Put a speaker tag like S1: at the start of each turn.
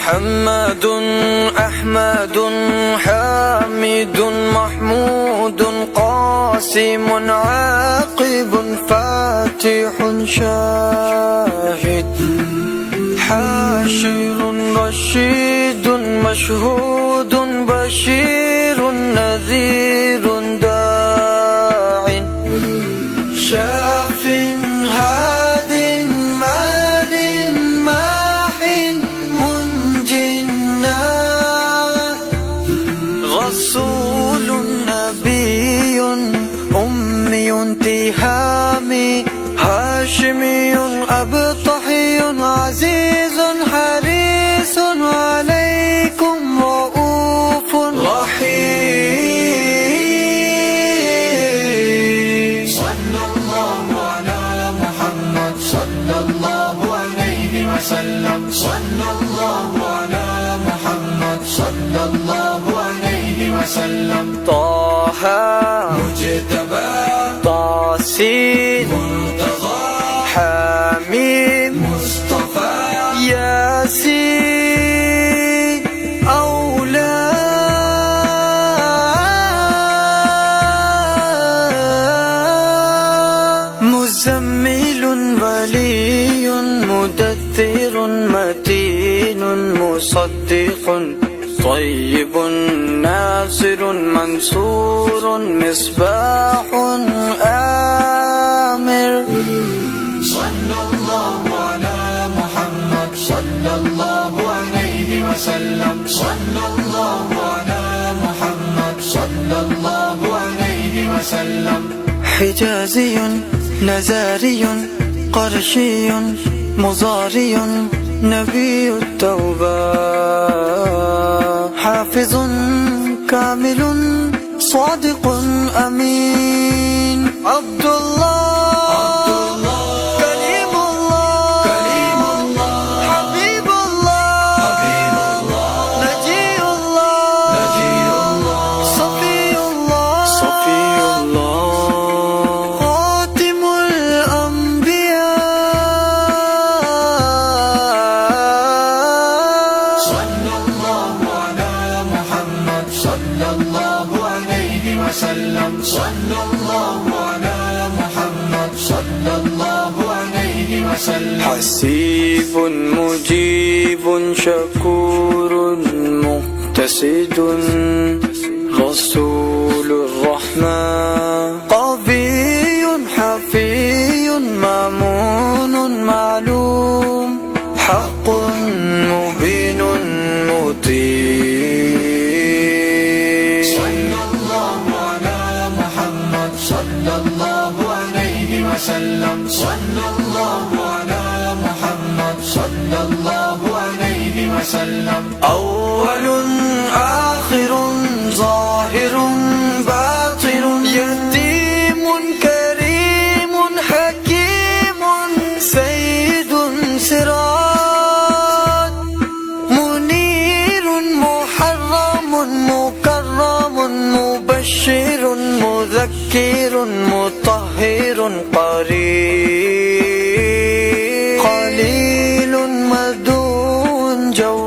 S1: محمد أحمد حامد محمود قاسم عاقب فاتح شاهد حاشر رشيد مشهود بشير نذير داع شاف هاد مال ماح منج رسول نبي أمي تهامي هاشمي أبطحي عزيز حريص عليكم رؤوف رحيم.
S2: صلى الله على محمد صلى الله عليه وسلم. صلى الله على محمد صلى الله عليه وسلم.
S1: طه
S2: مجتبى
S1: طاسين
S2: مرتضى
S1: حميم
S2: مصطفى
S1: ياسين أولى مزمل ولي مدثر متين مصدق طيب ناصر منصور مصباح آمر.
S2: صلى الله على محمد صلى الله عليه وسلم. صلى الله على محمد صلى الله عليه وسلم.
S1: حجازي نزاري قرشي مضاري نبي التوبة حافظ كامل صادق أمين عبد الله كريم الله حبيب الله نجي الله صفي الله خاتم الأنبياء.
S2: صلى الله على محمد صلى الله عليه وسلم. صلى الله على محمد صلى الله عليه وسلم.
S1: حسيب مجيب شكور مقتصد رسول الرحمن قوي حفي مامون معلوم حق مبين مطيع.
S2: صلى الله على محمد صلى الله عليه وسلم. صلى الله على محمد صلى الله عليه وسلم.
S1: أول آخر ظاهر باطن يتيم كريم حكيم سيد سراج منير محرم مكرم مبشر مذكر مطهر قريب قليل مدون جو